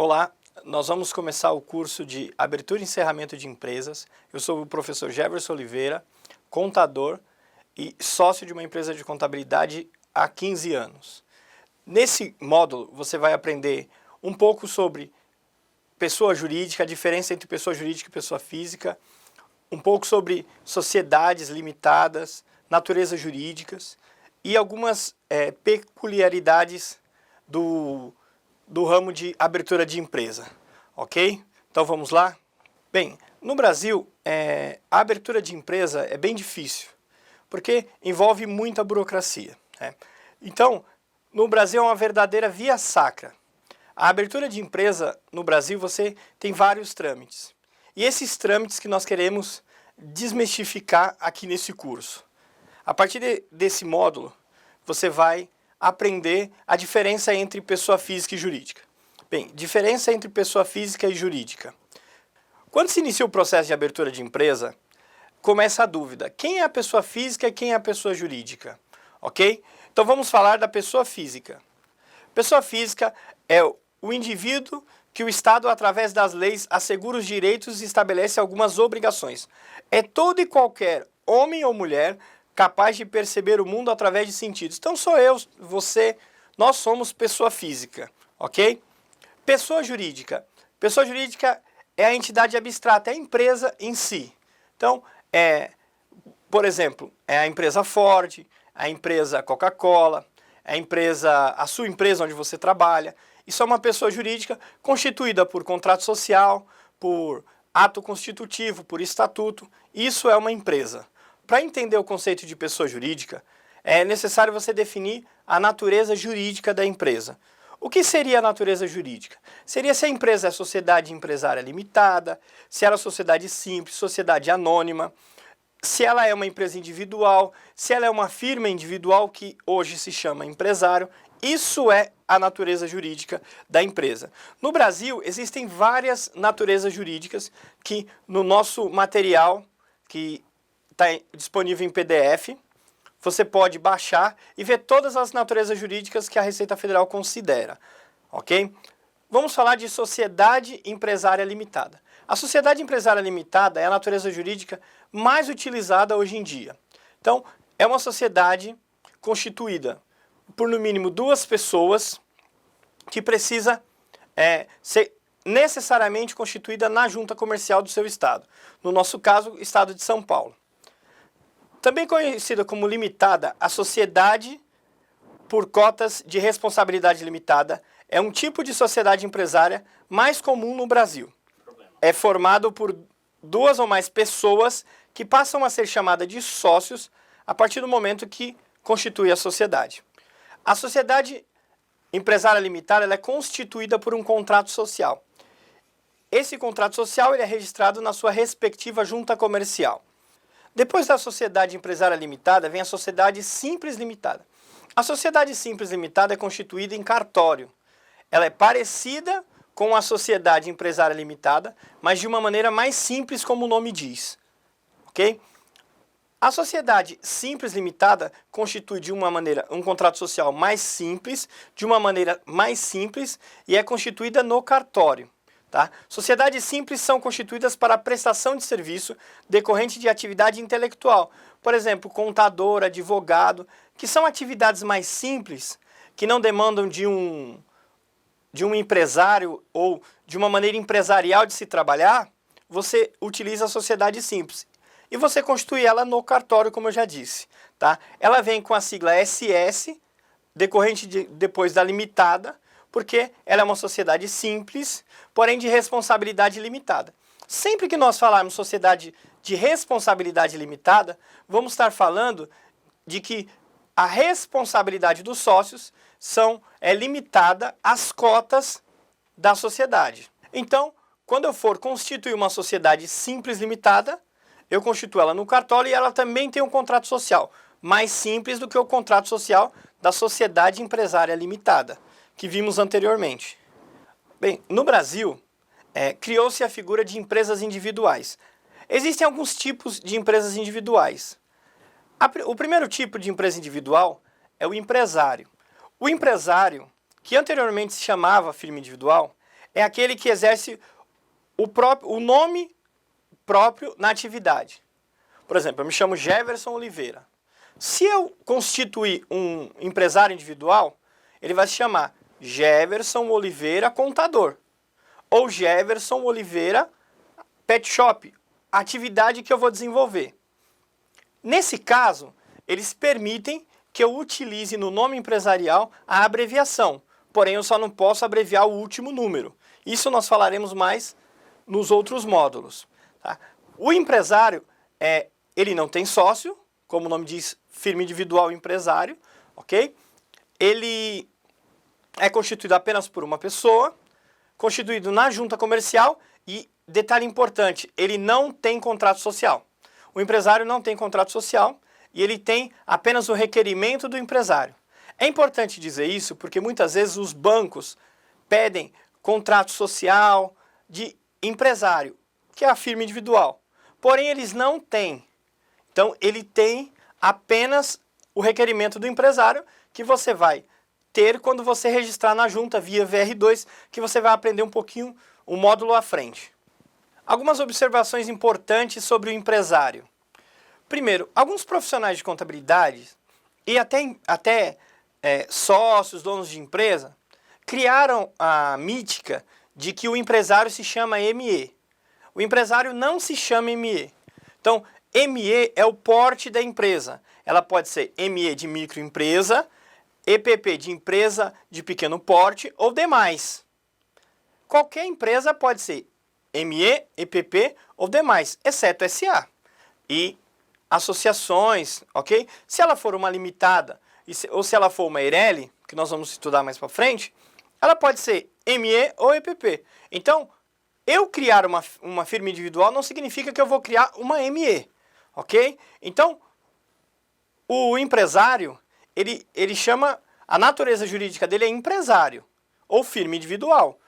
Olá, nós vamos começar o curso de Abertura e Encerramento de Empresas. Eu sou o professor Jefferson Oliveira, contador e sócio de uma empresa de contabilidade há 15 anos. Nesse módulo, você vai aprender um pouco sobre pessoa jurídica, a diferença entre pessoa jurídica e pessoa física, um pouco sobre sociedades limitadas, naturezas jurídicas e algumas peculiaridades do ramo de abertura de empresa, ok? Então vamos lá? Bem, no Brasil, a abertura de empresa é bem difícil, porque envolve muita burocracia, né? Então, no Brasil é uma verdadeira via sacra. A abertura de empresa no Brasil você tem vários trâmites. E esses trâmites que nós queremos desmistificar aqui nesse curso. A partir desse módulo, você vai aprender a diferença entre pessoa física e jurídica. Bem, diferença entre pessoa física e jurídica. Quando se inicia o processo de abertura de empresa, começa a dúvida. Quem é a pessoa física e quem é a pessoa jurídica? Ok? Então vamos falar da pessoa física. Pessoa física é o indivíduo que o Estado, através das leis, assegura os direitos e estabelece algumas obrigações. É todo e qualquer homem ou mulher capaz de perceber o mundo através de sentidos. Então sou eu, você, nós somos pessoa física, ok? Pessoa jurídica. Pessoa jurídica é a entidade abstrata, é a empresa em si. Então, por exemplo, é a empresa Ford, a empresa Coca-Cola, a sua empresa onde você trabalha. Isso é uma pessoa jurídica constituída por contrato social, por ato constitutivo, por estatuto. Isso é uma empresa. Para entender o conceito de pessoa jurídica, é necessário você definir a natureza jurídica da empresa. O que seria a natureza jurídica? Seria se a empresa é sociedade empresária limitada, se ela é sociedade simples, sociedade anônima, se ela é uma empresa individual, se ela é uma firma individual que hoje se chama empresário. Isso é a natureza jurídica da empresa. No Brasil, existem várias naturezas jurídicas que no nosso material, que está disponível em PDF, você pode baixar e ver todas as naturezas jurídicas que a Receita Federal considera, ok? Vamos falar de sociedade empresária limitada. A sociedade empresária limitada é a natureza jurídica mais utilizada hoje em dia. Então, é uma sociedade constituída por no mínimo duas pessoas que precisa ser necessariamente constituída na junta comercial do seu estado. No nosso caso, o estado de São Paulo. Também conhecida como limitada, a sociedade por cotas de responsabilidade limitada é um tipo de sociedade empresária mais comum no Brasil. É formado por duas ou mais pessoas que passam a ser chamadas de sócios a partir do momento que constitui a sociedade. A sociedade empresária limitada ela é constituída por um contrato social. Esse contrato social ele é registrado na sua respectiva junta comercial. Depois da sociedade empresária limitada, vem a sociedade simples limitada. A sociedade simples limitada é constituída em cartório. Ela é parecida com a sociedade empresária limitada, mas de uma maneira mais simples, como o nome diz. Ok? A sociedade simples limitada constitui de uma maneira um contrato social mais simples, de uma maneira mais simples e é constituída no cartório. Tá? Sociedades simples são constituídas para a prestação de serviço decorrente de atividade intelectual. Por exemplo, contador, advogado, que são atividades mais simples, que não demandam de um empresário ou de uma maneira empresarial de se trabalhar, você utiliza a sociedade simples. E você constitui ela no cartório, como eu já disse. Tá? Ela vem com a sigla SS, decorrente depois da limitada, porque ela é uma sociedade simples, porém de responsabilidade limitada. Sempre que nós falarmos sociedade de responsabilidade limitada, vamos estar falando de que a responsabilidade dos sócios é limitada às cotas da sociedade. Então, quando eu for constituir uma sociedade simples limitada, eu constituo ela no cartório e ela também tem um contrato social, mais simples do que o contrato social da sociedade empresária limitada, que vimos anteriormente. Bem, no Brasil, criou-se a figura de empresas individuais. Existem alguns tipos de empresas individuais. O primeiro tipo de empresa individual é o empresário. O empresário, que anteriormente se chamava firma individual, é aquele que exerce o nome próprio na atividade. Por exemplo, eu me chamo Jefferson Oliveira. Se eu constituir um empresário individual, ele vai se chamar Jefferson Oliveira Contador. Ou Jefferson Oliveira Pet Shop, a atividade que eu vou desenvolver. Nesse caso, eles permitem que eu utilize no nome empresarial a abreviação, porém eu só não posso abreviar o último número. Isso nós falaremos mais nos outros módulos. Tá? O empresário, ele não tem sócio, como o nome diz, firma individual empresário, ok? Ele é constituído apenas por uma pessoa, constituído na junta comercial e, detalhe importante, ele não tem contrato social. O empresário não tem contrato social e ele tem apenas o requerimento do empresário. É importante dizer isso porque muitas vezes os bancos pedem contrato social de empresário, que é a firma individual. Porém, eles não têm. Então, ele tem apenas o requerimento do empresário que você vai ter quando você registrar na junta via VR2, que você vai aprender um pouquinho o módulo à frente. Algumas observações importantes sobre o empresário. Primeiro, alguns profissionais de contabilidade e até sócios, donos de empresa, criaram a mítica de que o empresário se chama ME. O empresário não se chama ME. Então, ME é o porte da empresa. Ela pode ser ME de microempresa, EPP de empresa de pequeno porte ou demais. Qualquer empresa pode ser ME, EPP ou demais, exceto SA e associações, ok? Se ela for uma limitada ou se ela for uma Eireli, que nós vamos estudar mais para frente, ela pode ser ME ou EPP. Então, eu criar uma firma individual não significa que eu vou criar uma ME, ok? Então, o empresário, ele chama, a natureza jurídica dele é empresário ou firma individual,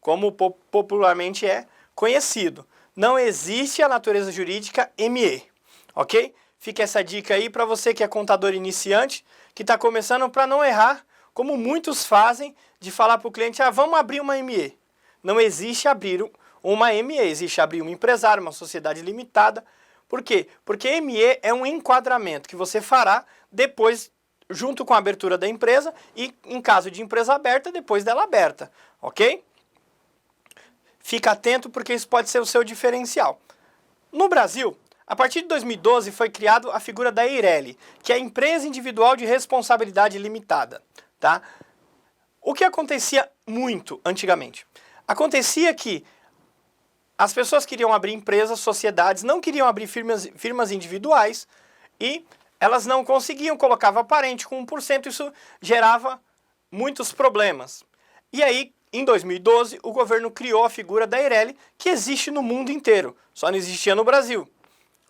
como popularmente é conhecido. Não existe a natureza jurídica ME, ok? Fica essa dica aí para você que é contador iniciante, que está começando, para não errar, como muitos fazem, de falar para o cliente, vamos abrir uma ME. Não existe abrir uma ME, existe abrir um empresário, uma sociedade limitada. Por quê? Porque ME é um enquadramento que você fará depois, junto com a abertura da empresa e, em caso de empresa aberta, depois dela aberta, ok? Fica atento porque isso pode ser o seu diferencial. No Brasil, a partir de 2012 foi criado a figura da Eireli, que é a Empresa Individual de Responsabilidade Limitada. Tá? O que acontecia muito antigamente? Acontecia que as pessoas queriam abrir empresas, sociedades, não queriam abrir firmas individuais e elas não conseguiam, colocava parente com 1%, isso gerava muitos problemas. E aí, em 2012, o governo criou a figura da Eireli, que existe no mundo inteiro, só não existia no Brasil.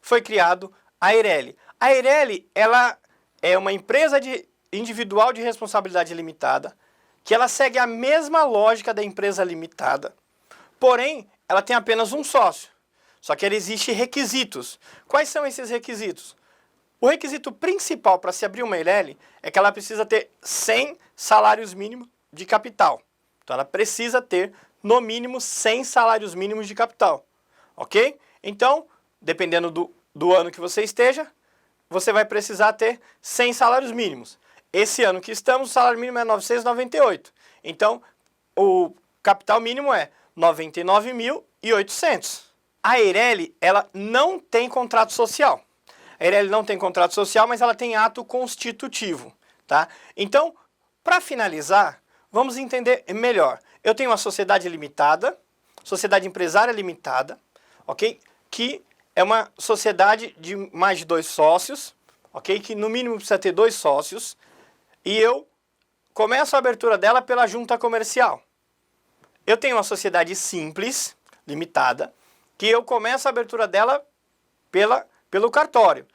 Foi criado a Eireli. A Eireli, ela é uma empresa individual de responsabilidade limitada, que ela segue a mesma lógica da empresa limitada, porém, ela tem apenas um sócio. Só que ela existe requisitos. Quais são esses requisitos? O requisito principal para se abrir uma Eireli é que ela precisa ter 100 salários mínimos de capital. Então, ela precisa ter, no mínimo, 100 salários mínimos de capital. Ok? Então, dependendo do ano que você esteja, você vai precisar ter 100 salários mínimos. Esse ano que estamos, o salário mínimo é 998. Então, o capital mínimo é 99.800. A Eireli, ela não tem contrato social. A Eireli não tem contrato social, mas ela tem ato constitutivo. Tá? Então, para finalizar, vamos entender melhor. Eu tenho uma sociedade limitada, sociedade empresária limitada, ok? Que é uma sociedade de mais de 2 sócios, ok? Que no mínimo precisa ter 2 sócios. E eu começo a abertura dela pela junta comercial. Eu tenho uma sociedade simples, limitada, que eu começo a abertura dela pelo cartório.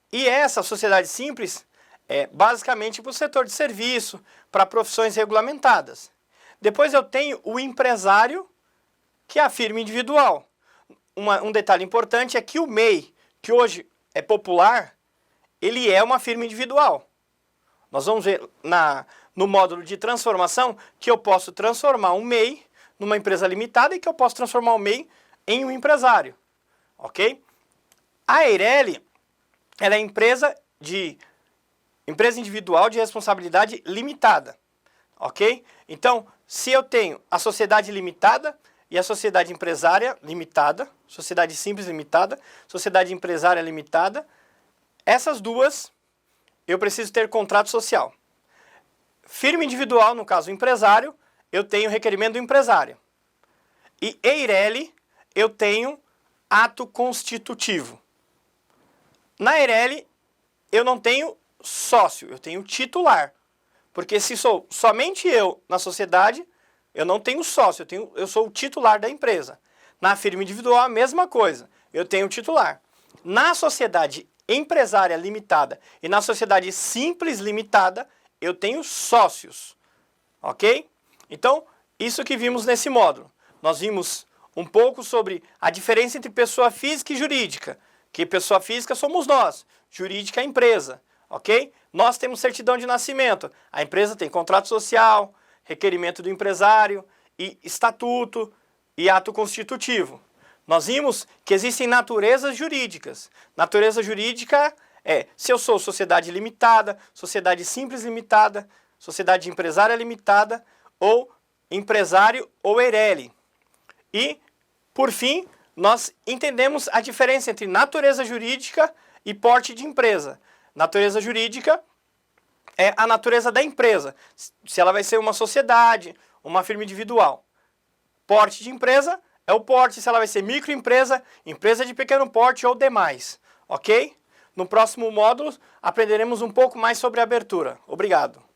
E essa sociedade simples é basicamente para o setor de serviço, para profissões regulamentadas. Depois eu tenho o empresário, que é a firma individual. Um detalhe importante é que o MEI, que hoje é popular, ele é uma firma individual. Nós vamos ver no módulo de transformação que eu posso transformar um MEI numa empresa limitada e que eu posso transformar o MEI em um empresário, ok? A Eireli, ela é empresa individual de responsabilidade limitada, ok? Então, se eu tenho a sociedade limitada e a sociedade empresária limitada, sociedade simples limitada, sociedade empresária limitada, essas duas eu preciso ter contrato social. Firma individual, no caso empresário, eu tenho requerimento do empresário. E Eireli, eu tenho ato constitutivo. Na Eireli, eu não tenho sócio, eu tenho titular. Porque se sou somente eu na sociedade, eu não tenho sócio, eu sou o titular da empresa. Na firma individual, a mesma coisa, eu tenho o titular. Na sociedade empresária limitada e na sociedade simples limitada, eu tenho sócios, ok? Então, isso que vimos nesse módulo. Nós vimos um pouco sobre a diferença entre pessoa física e jurídica, que pessoa física somos nós, jurídica é a empresa, ok? Nós temos certidão de nascimento, a empresa tem contrato social, requerimento do empresário, e estatuto e ato constitutivo. Nós vimos que existem naturezas jurídicas. Natureza jurídica é se eu sou sociedade limitada, sociedade simples limitada, sociedade empresária limitada ou empresário ou Eireli. E, por fim, nós entendemos a diferença entre natureza jurídica e porte de empresa. Natureza jurídica é a natureza da empresa, se ela vai ser uma sociedade, uma firma individual. Porte de empresa é o porte, se ela vai ser microempresa, empresa de pequeno porte ou demais, ok? No próximo módulo aprenderemos um pouco mais sobre abertura. Obrigado.